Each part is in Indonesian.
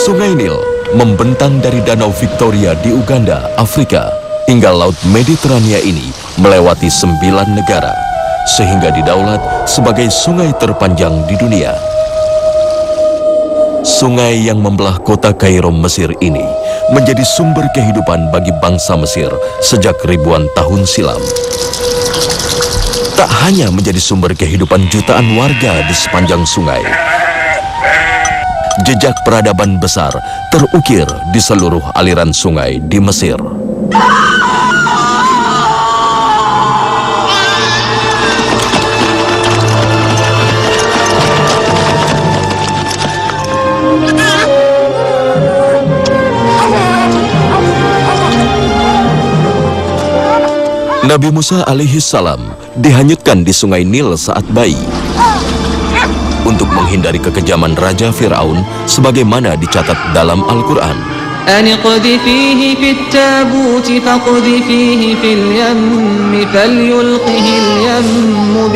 Sungai Nil membentang dari Danau Victoria di Uganda, Afrika, hingga Laut Mediterania ini melewati 9 negara, sehingga didaulat sebagai sungai terpanjang di dunia. Sungai yang membelah kota Kairo, Mesir ini menjadi sumber kehidupan bagi bangsa Mesir sejak ribuan tahun silam. Tak hanya menjadi sumber kehidupan jutaan warga di sepanjang sungai, jejak peradaban besar terukir di seluruh aliran sungai di Mesir. Nabi Musa alaihi salam dihanyutkan di sungai Nil saat bayi untuk menghindari kekejaman Raja Fir'aun sebagaimana dicatat dalam Al-Quran. Aniqdhifihi fit tabuti faqdhifihi fil yammi falyulqihi al-yammu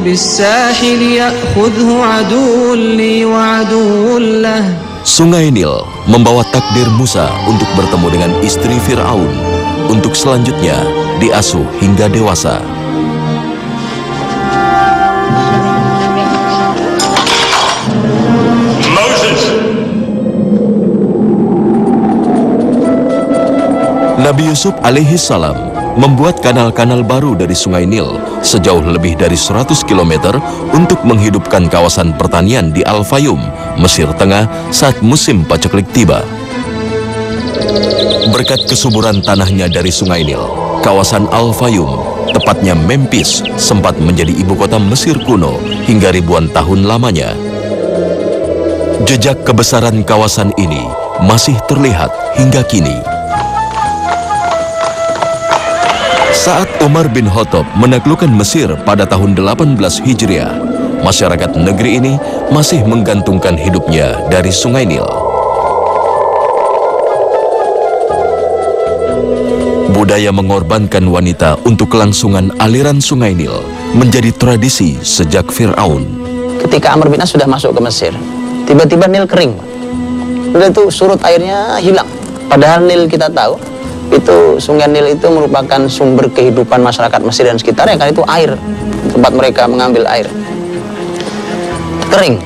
bis-sahil ya'khudhu aduwwun li wa aduwwun lah. Sungai Nil membawa takdir Musa untuk bertemu dengan istri Fir'aun, untuk selanjutnya diasuh hingga dewasa. Nabi Yusuf alaihi salam membuat kanal-kanal baru dari Sungai Nil sejauh lebih dari 100 km untuk menghidupkan kawasan pertanian di Al-Fayum, Mesir Tengah saat musim paceklik tiba. Berkat kesuburan tanahnya dari Sungai Nil, kawasan Al-Fayum, tepatnya Memphis, sempat menjadi ibu kota Mesir kuno hingga ribuan tahun lamanya. Jejak kebesaran kawasan ini masih terlihat hingga kini. Saat Umar bin Khattab menaklukkan Mesir pada tahun 18 Hijriah, masyarakat negeri ini masih menggantungkan hidupnya dari Sungai Nil. Budaya mengorbankan wanita untuk kelangsungan aliran Sungai Nil menjadi tradisi sejak Fir'aun. Ketika Amr bin As sudah masuk ke Mesir, tiba-tiba Nil kering. Udah itu surut airnya hilang. Padahal Nil kita tahu, itu Sungai Nil itu merupakan sumber kehidupan masyarakat Mesir dan sekitarnya, kan itu air, tempat mereka mengambil air. Kering.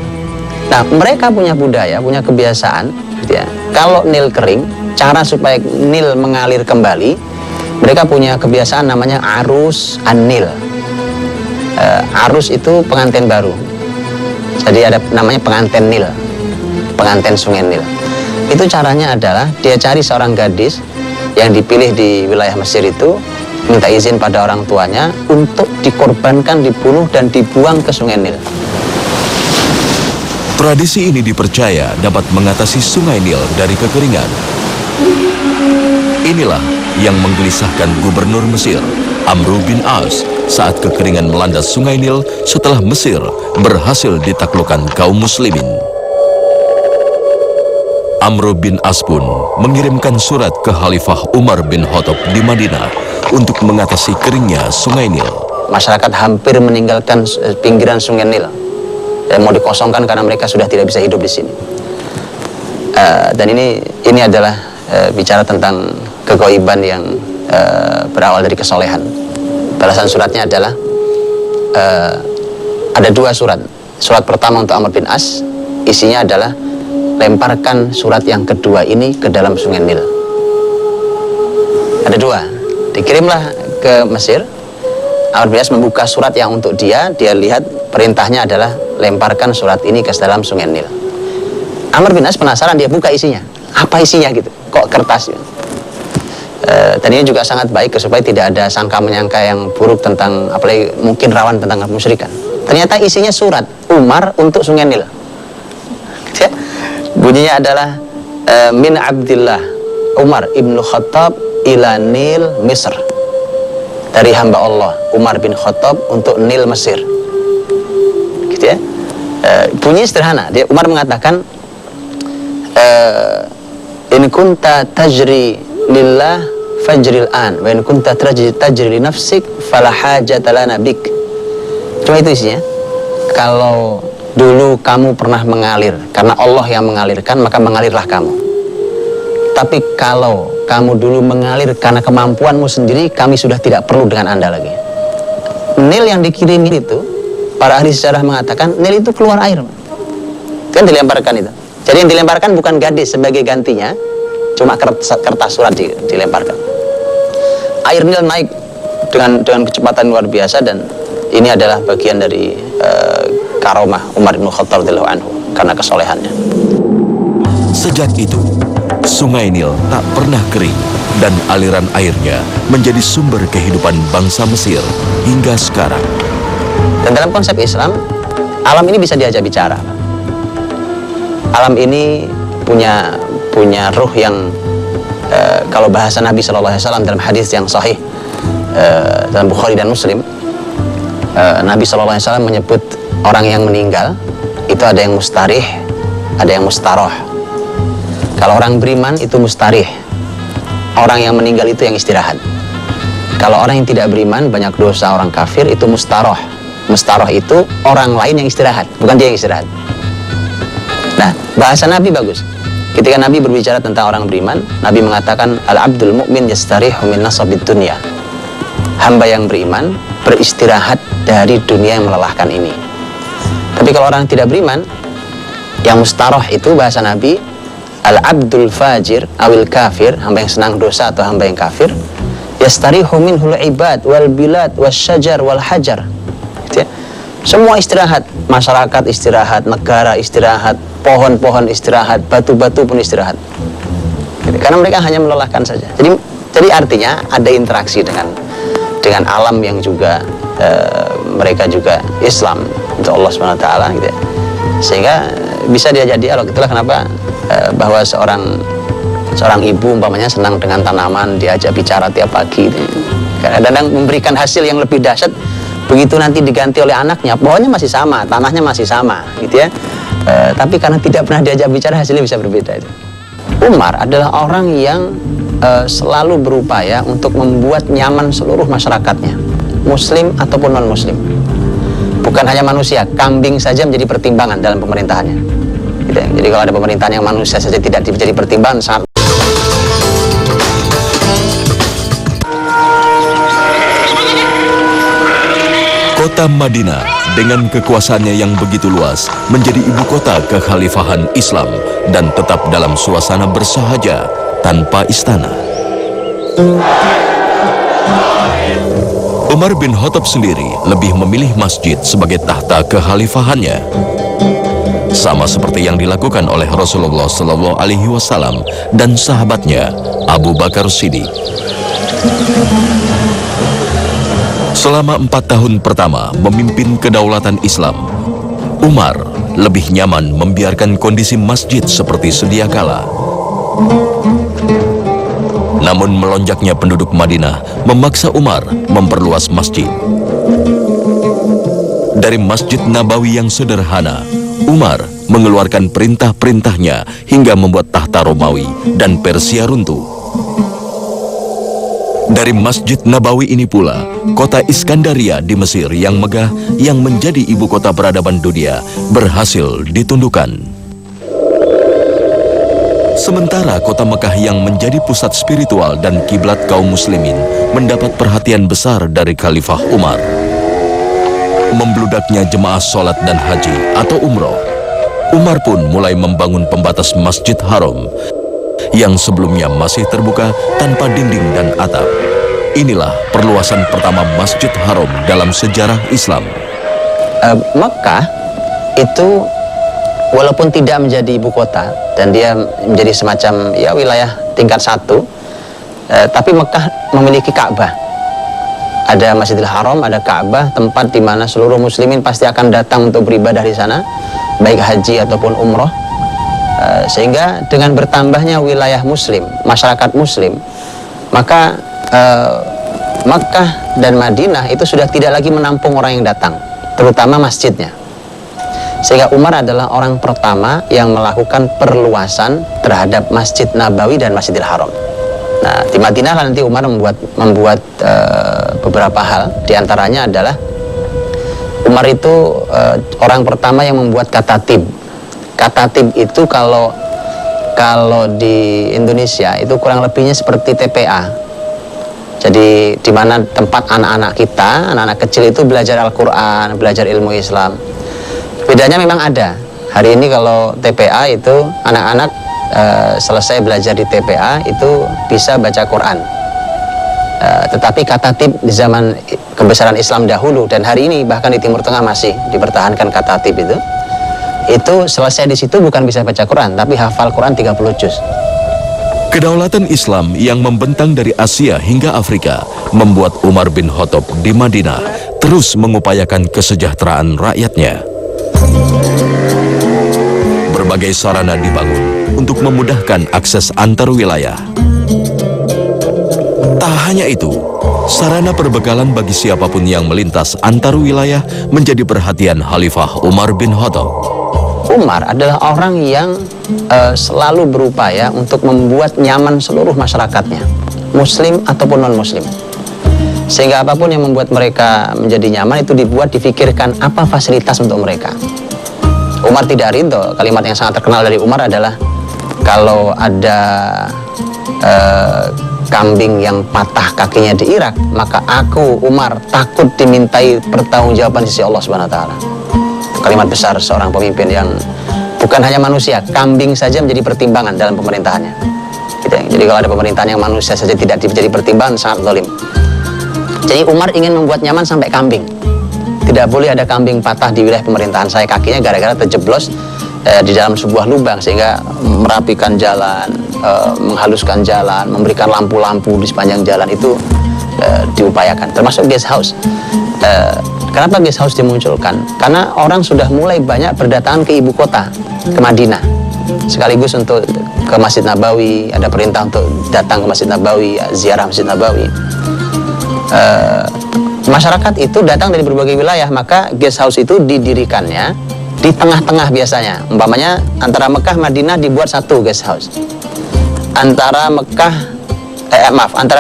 Nah, mereka punya budaya, punya kebiasaan, gitu ya. Kalau Nil kering, cara supaya Nil mengalir kembali, mereka punya kebiasaan namanya arus an-Nil. Arus itu pengantin baru. Jadi ada namanya pengantin Nil, pengantin Sungai Nil. Itu caranya adalah dia cari seorang gadis yang dipilih di wilayah Mesir itu, minta izin pada orang tuanya untuk dikorbankan, dibunuh dan dibuang ke Sungai Nil. Tradisi ini dipercaya dapat mengatasi Sungai Nil dari kekeringan. Inilah yang menggelisahkan Gubernur Mesir, Amr bin As, saat kekeringan melanda Sungai Nil setelah Mesir berhasil ditaklukkan kaum muslimin. Amr bin As pun mengirimkan surat ke Khalifah Umar bin Khattab di Madinah untuk mengatasi keringnya Sungai Nil. Masyarakat hampir meninggalkan pinggiran Sungai Nil dan mau dikosongkan karena mereka sudah tidak bisa hidup di sini. Dan ini adalah bicara tentang kegoiban yang berawal dari kesolehan. Balasan suratnya adalah ada 2 surat. Surat pertama untuk Amr bin As, isinya adalah lemparkan surat yang kedua ini ke dalam Sungai Nil. Ada 2. Dikirimlah ke Mesir. Amr bin As membuka surat yang untuk dia lihat perintahnya adalah lemparkan surat ini ke dalam Sungai Nil. Amr bin As penasaran, dia buka isinya. Apa isinya gitu? Kok kertas gitu? Dan ini juga sangat baik supaya tidak ada sangka-menyangka yang buruk tentang, apalagi mungkin rawan tentang kemusyrikan. Ternyata isinya surat Umar untuk Sungai Nil. Ya? Bunyinya adalah min Abdillah Umar ibnu Khattab ila Nil Misr. Dari hamba Allah Umar bin Khattab untuk Nil Mesir. Gitu ya. Bunyi sederhana. Dia Umar mengatakan, in kunta tajri lillah fajril an wa in kunta tajri li nafsik fala hajata lana bik. Cuma itu isinya. Kalau dulu kamu pernah mengalir, karena Allah yang mengalirkan, maka mengalirlah kamu. Tapi kalau kamu dulu mengalir karena kemampuanmu sendiri, kami sudah tidak perlu dengan Anda lagi. Nil yang dikirimi itu, para ahli sejarah mengatakan Nil itu keluar air, kan dilemparkan itu. Jadi yang dilemparkan bukan gadis sebagai gantinya, cuma kertas surat dilemparkan. Air Nil naik dengan kecepatan luar biasa, dan ini adalah bagian dari karomah Umar bin Khattab radhiyallahu anhu karena kesolehannya. Sejak itu, Sungai Nil tak pernah kering dan aliran airnya menjadi sumber kehidupan bangsa Mesir hingga sekarang. Dan dalam konsep Islam, alam ini bisa diajak bicara. Alam ini punya ruh yang kalau bahasa Nabi SAW dalam hadis yang sahih dalam Bukhari dan Muslim, Nabi SAW menyebut orang yang meninggal itu ada yang mustarih, ada yang mustaroh. Kalau orang beriman itu mustarih, orang yang meninggal itu yang istirahat. Kalau orang yang tidak beriman, banyak dosa, orang kafir, itu mustaroh. Mustaroh itu orang lain yang istirahat, bukan dia yang istirahat. Nah, bahasa Nabi bagus. Ketika Nabi berbicara tentang orang beriman, Nabi mengatakan al-abdul mu'min yastarihu min nasabid dunya. Hamba yang beriman beristirahat dari dunia yang melelahkan ini. Tapi kalau orang tidak beriman, yang mustaroh itu bahasa Nabi al-abdul fajir awil kafir, hamba yang senang dosa atau hamba yang kafir, yastarihu minhul ibad wal bilad wasyajar wal hajar. Gitu ya. Semua istirahat, masyarakat istirahat, negara istirahat, pohon-pohon istirahat, batu-batu pun istirahat. Gitu. Karena mereka hanya melelahkan saja. Jadi artinya ada interaksi dengan alam yang juga mereka juga Islam untuk Allah SWT gitu ya. Sehingga bisa diajak dialog. Itulah kenapa bahwa seorang ibu umpamanya senang dengan tanaman, diajak bicara tiap pagi gitu. Kadang-kadang memberikan hasil yang lebih dahsyat begitu nanti diganti oleh anaknya, pohonnya masih sama, tanahnya masih sama gitu ya. Tapi karena tidak pernah diajak bicara, hasilnya bisa berbeda itu. Umar adalah orang yang selalu berupaya untuk membuat nyaman seluruh masyarakatnya, muslim ataupun non muslim. Bukan hanya manusia, kambing saja menjadi pertimbangan dalam pemerintahannya gitu ya. Jadi kalau ada pemerintahan yang manusia saja tidak menjadi pertimbangan, sangat. Kota Madinah dengan kekuasaannya yang begitu luas menjadi ibu kota kekhalifahan Islam dan tetap dalam suasana bersahaja tanpa istana. Umar bin Khattab sendiri lebih memilih masjid sebagai tahta kekhalifahannya. Sama seperti yang dilakukan oleh Rasulullah SAW dan sahabatnya Abu Bakar Siddiq. Selama 4 tahun pertama memimpin kedaulatan Islam, Umar lebih nyaman membiarkan kondisi masjid seperti sedia kala. Namun melonjaknya penduduk Madinah memaksa Umar memperluas masjid. Dari Masjid Nabawi yang sederhana, Umar mengeluarkan perintah-perintahnya hingga membuat tahta Romawi dan Persia runtuh. Dari Masjid Nabawi ini pula, kota Iskandaria di Mesir yang megah yang menjadi ibu kota peradaban dunia berhasil ditundukkan. Sementara kota Mekah yang menjadi pusat spiritual dan kiblat kaum muslimin mendapat perhatian besar dari Khalifah Umar. Membludaknya jemaah sholat dan haji atau umroh, Umar pun mulai membangun pembatas Masjid Haram yang sebelumnya masih terbuka tanpa dinding dan atap. Inilah perluasan pertama Masjid Haram dalam sejarah Islam. Mekah itu walaupun tidak menjadi ibu kota dan dia menjadi semacam ya wilayah tingkat 1, tapi Mekah memiliki Ka'bah. Ada Masjidil Haram, ada Ka'bah, tempat di mana seluruh muslimin pasti akan datang untuk beribadah di sana, baik haji ataupun umroh. Sehingga dengan bertambahnya wilayah muslim, masyarakat muslim, maka Makkah dan Madinah itu sudah tidak lagi menampung orang yang datang, terutama masjidnya. Sehingga Umar adalah orang pertama yang melakukan perluasan terhadap Masjid Nabawi dan Masjidil Haram. Nah, di Madinah nanti Umar membuat beberapa hal. Di antaranya adalah Umar itu orang pertama yang membuat katatib. Katatib itu kalau di Indonesia itu kurang lebihnya seperti TPA. Jadi di mana tempat anak-anak kita, anak-anak kecil itu belajar Al-Quran, belajar ilmu Islam. Bedanya memang ada. Hari ini kalau TPA itu anak-anak selesai belajar di TPA itu bisa baca Quran. Tetapi katatib di zaman kebesaran Islam dahulu dan hari ini bahkan di Timur Tengah masih dipertahankan katatib itu selesai di situ bukan bisa baca Quran tapi hafal Quran 30 juz. Kedaulatan Islam yang membentang dari Asia hingga Afrika membuat Umar bin Khattab di Madinah terus mengupayakan kesejahteraan rakyatnya. Berbagai sarana dibangun untuk memudahkan akses antar wilayah. Tak hanya itu, sarana perbekalan bagi siapapun yang melintas antar wilayah menjadi perhatian Khalifah Umar bin Khattab. Umar adalah orang yang selalu berupaya untuk membuat nyaman seluruh masyarakatnya, muslim ataupun non-muslim. Sehingga apapun yang membuat mereka menjadi nyaman itu dibuat, difikirkan apa fasilitas untuk mereka. Umar tidak ridho. Kalimat yang sangat terkenal dari Umar adalah kalau ada kambing yang patah kakinya di Irak, maka aku Umar takut dimintai pertanggungjawaban di sisi Allah Subhanahu wa taala. Kalimat besar seorang pemimpin yang bukan hanya manusia, kambing saja menjadi pertimbangan dalam pemerintahannya. Gitu ya. Jadi kalau ada pemerintahan yang manusia saja tidak menjadi pertimbangan, sangat zalim. Jadi Umar ingin membuat nyaman sampai kambing. Tidak boleh ada kambing patah di wilayah pemerintahan saya, kakinya gara-gara terjeblos di dalam sebuah lubang, sehingga merapikan jalan, menghaluskan jalan, memberikan lampu-lampu di sepanjang jalan itu diupayakan, termasuk guest house. Kenapa guest house dimunculkan? Karena orang sudah mulai banyak berdatangan ke ibu kota, ke Madinah, sekaligus untuk ke Masjid Nabawi. Ada perintah untuk datang ke Masjid Nabawi, ziarah Masjid Nabawi. Masyarakat itu datang dari berbagai wilayah, maka guest house itu didirikannya di tengah-tengah biasanya. Umpamanya antara Mekah Madinah dibuat satu guest house. Antara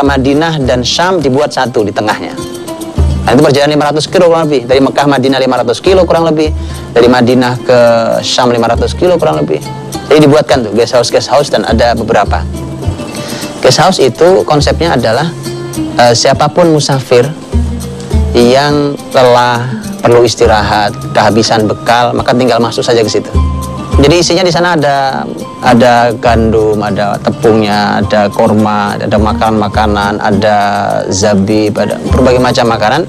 Madinah dan Syam dibuat satu di tengahnya. Nah, itu perjalanan 500 kilo kurang lebih. Dari Mekah Madinah 500 kilo kurang lebih. Dari Madinah ke Syam 500 kilo kurang lebih. Jadi dibuatkan tuh guest house dan ada beberapa. Guest house itu konsepnya adalah siapapun musafir yang telah perlu istirahat, kehabisan bekal, maka tinggal masuk saja ke situ. Jadi isinya di sana ada gandum, ada tepungnya, ada korma, ada makanan-makanan, ada zabib, ada berbagai macam makanan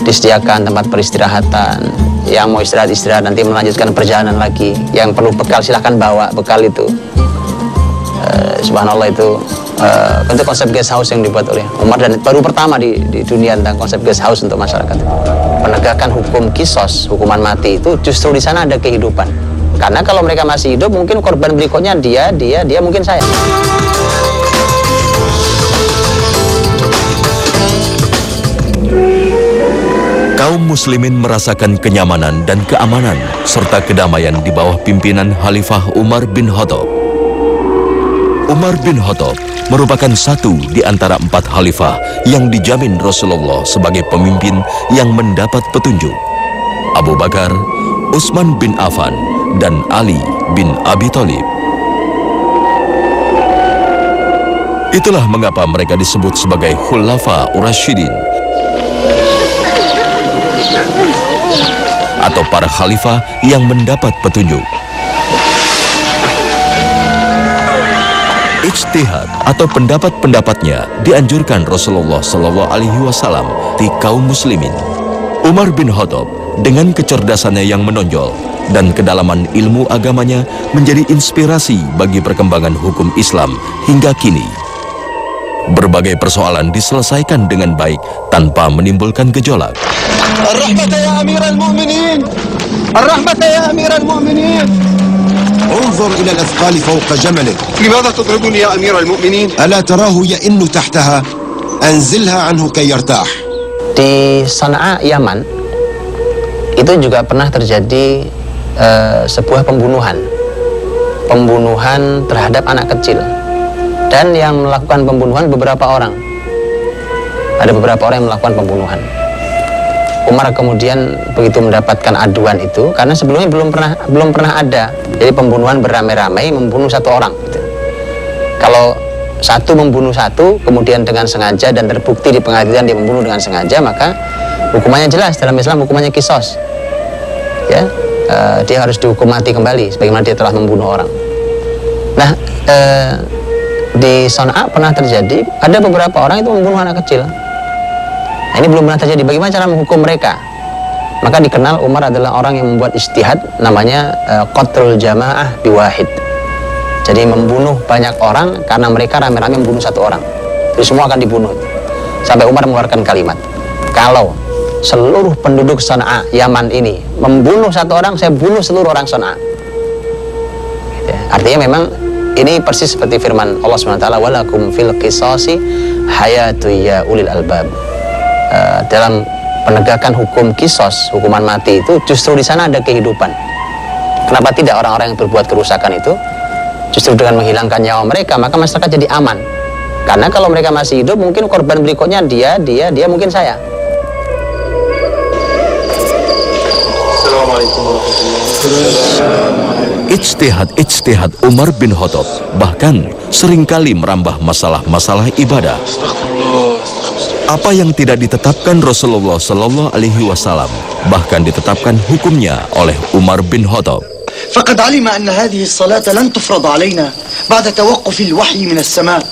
disediakan, tempat peristirahatan. Yang mau istirahat nanti melanjutkan perjalanan lagi. Yang perlu bekal silahkan bawa bekal itu. Subhanallah itu konsep guest house yang dibuat oleh Umar dan baru pertama di dunia tentang konsep guest house untuk masyarakat. Penegakan hukum kisos, hukuman mati itu justru di sana ada kehidupan. Karena kalau mereka masih hidup mungkin korban berikutnya dia mungkin saya. Kaum muslimin merasakan kenyamanan dan keamanan serta kedamaian di bawah pimpinan Khalifah Umar bin Khattab. Umar bin Khattab merupakan satu di antara 4 khalifah yang dijamin Rasulullah sebagai pemimpin yang mendapat petunjuk. Abu Bakar, Utsman bin Affan, dan Ali bin Abi Thalib. Itulah mengapa mereka disebut sebagai Khulafa Ur-Rasyidin atau para khalifah yang mendapat petunjuk. Ijtihad atau pendapat-pendapatnya dianjurkan Rasulullah SAW di kaum muslimin. Umar bin Khattab dengan kecerdasannya yang menonjol dan kedalaman ilmu agamanya menjadi inspirasi bagi perkembangan hukum Islam hingga kini. Berbagai persoalan diselesaikan dengan baik tanpa menimbulkan gejolak. Ar-rahmata ya amiral mu'minin. Ar-rahmata ya amiral mu'minin. انظر إلى الأثقال فوق جملك. لماذا تطردني يا أمير المؤمنين؟ ألا تراه يئن تحتها؟ أنزلها عنه كي يرتاح. Di Sana'a, Yaman, itu juga pernah terjadi sebuah pembunuhan terhadap anak kecil. Dan yang melakukan pembunuhan beberapa orang. Ada beberapa orang yang melakukan pembunuhan. Umar kemudian begitu mendapatkan aduan itu, karena sebelumnya belum pernah ada. Jadi pembunuhan beramai-ramai membunuh satu orang. Gitu. Kalau satu membunuh satu, kemudian dengan sengaja dan terbukti di pengadilan dia membunuh dengan sengaja, maka hukumannya jelas dalam Islam, hukumannya kisos. Ya, dia harus dihukum mati kembali, sebagaimana dia telah membunuh orang. Nah, di Son'a pernah terjadi ada beberapa orang itu membunuh anak kecil. Nah, ini belum pernah terjadi. Bagaimana cara menghukum mereka? Maka dikenal Umar adalah orang yang membuat ijtihad, namanya qatlul jamaah biwahid. Jadi membunuh banyak orang karena mereka rame-rame membunuh satu orang. Jadi semua akan dibunuh. Sampai Umar mengeluarkan kalimat, kalau seluruh penduduk Son'a Yaman ini membunuh satu orang, saya bunuh seluruh orang Son'a. Ya, artinya memang ini persis seperti firman Allah SWT, walakum fil qisasi hayatu ya ulil albab. Dalam penegakan hukum kisos, hukuman mati itu justru di sana ada kehidupan. Kenapa tidak orang-orang yang berbuat kerusakan itu justru dengan menghilangkan nyawa mereka, maka masyarakat jadi aman. Karena kalau mereka masih hidup, mungkin korban berikutnya dia mungkin saya. Assalamualaikum warahmatullahi wabarakatuh. Ijtihad Umar bin Khattab bahkan seringkali merambah masalah-masalah ibadah. Apa yang tidak ditetapkan Rasulullah Sallallahu Alaihi Wasallam bahkan ditetapkan hukumnya oleh Umar bin Khattab. فقد علم أن هذه الصلاة لن تفرض علينا بعد توقف الوحي من السماء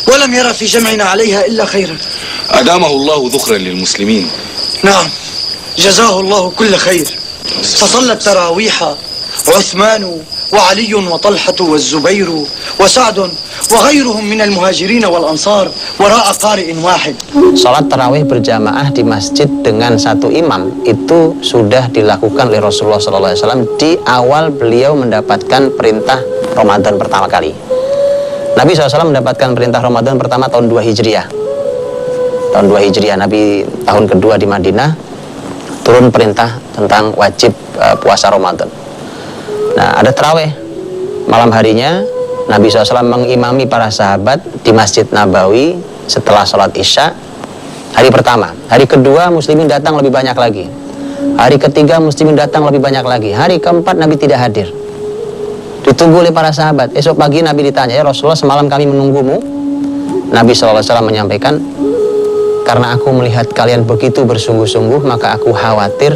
ولم يرى في جمعنا عليها إلا خيرا. أدامه الله ذخرا للمسلمين. نعم جزاه الله كل خير. فصلى التراويح عثمان وعلي وطلحة والزبير وسعد وغيرهم من المهاجرين والأنصار وراء قارئ واحد. Salat tarawih berjamaah di masjid dengan satu imam itu sudah dilakukan oleh Rasulullah SAW di awal beliau mendapatkan perintah Ramadan pertama kali. Nabi SAW mendapatkan perintah Ramadan pertama tahun 2 Hijriah. Tahun 2 Hijriah, Nabi tahun kedua di Madinah turun perintah tentang wajib puasa Ramadan. Nah, ada tarawih malam harinya. Nabi SAW mengimami para sahabat di Masjid Nabawi setelah sholat Isya hari pertama. Hari kedua muslimin datang lebih banyak lagi. Hari ketiga muslimin datang lebih banyak lagi. Hari keempat Nabi tidak hadir. Ditunggu oleh para sahabat. Esok pagi Nabi ditanya, ya Rasulullah, semalam kami menunggumu. Nabi SAW menyampaikan, karena aku melihat kalian begitu bersungguh-sungguh, maka aku khawatir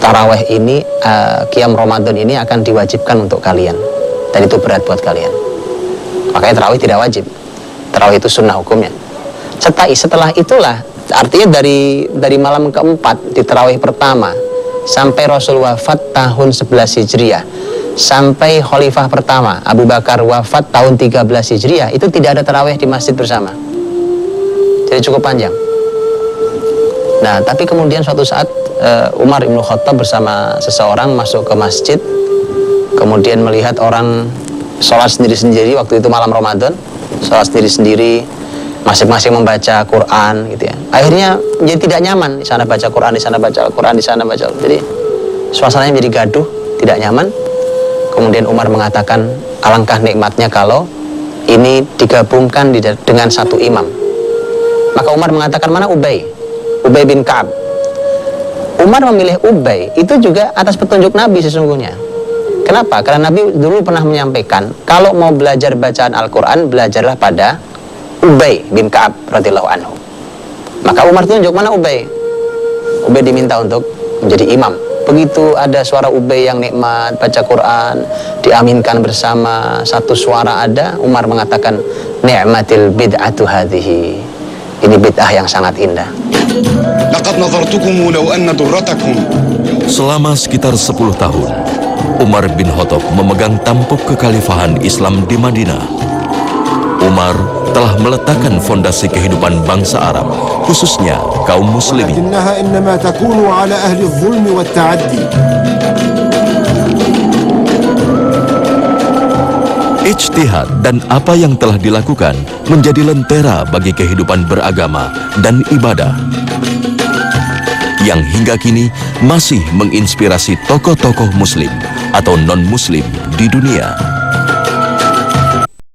tarawih ini, qiyam Ramadan ini akan diwajibkan untuk kalian. Dan itu berat buat kalian. Makanya tarawih tidak wajib. Tarawih itu sunnah hukumnya. Setelah itulah, artinya dari malam keempat di tarawih pertama sampai Rasul wafat tahun 11 Hijriah, sampai Khalifah pertama Abu Bakar wafat tahun 13 Hijriah, itu tidak ada tarawih di masjid bersama. Jadi cukup panjang. Nah, tapi kemudian suatu saat Umar bin Khattab bersama seseorang masuk ke masjid, kemudian melihat orang sholat sendiri-sendiri. Waktu itu malam Ramadan, sholat sendiri-sendiri, masing-masing membaca Quran gitu ya. Akhirnya menjadi tidak nyaman, di sana baca Quran, di sana baca Quran, di sana baca. Jadi suasananya menjadi gaduh, tidak nyaman. Kemudian Umar mengatakan, alangkah nikmatnya kalau ini digabungkan dengan satu imam. Maka Umar mengatakan, mana Ubay bin Ka'ab. Umar memilih Ubay itu juga atas petunjuk Nabi sesungguhnya. Kenapa? Karena Nabi dulu pernah menyampaikan, kalau mau belajar bacaan Al-Quran, belajarlah pada Ubay bin Ka'ab radhiyallahu anhu. Maka Umar tunjuk, mana Ubay? Ubay diminta untuk menjadi imam. Begitu ada suara Ubay yang nikmat, baca Quran, diaminkan bersama, satu suara ada, Umar mengatakan, ni'matil bid'atu hadhihi. Ini bid'ah yang sangat indah. لقد نظرتكم لو أن ضرتكم. Selama sekitar 10 tahun, Umar bin Khattab memegang tampuk kekhalifahan Islam di Madinah. Umar telah meletakkan fondasi kehidupan bangsa Arab, khususnya kaum muslimin. لكنها إنما تكون على أهل الظلم والتعدي. Ijtihad dan apa yang telah dilakukan menjadi lentera bagi kehidupan beragama dan ibadah, yang hingga kini masih menginspirasi tokoh-tokoh muslim atau non-muslim di dunia.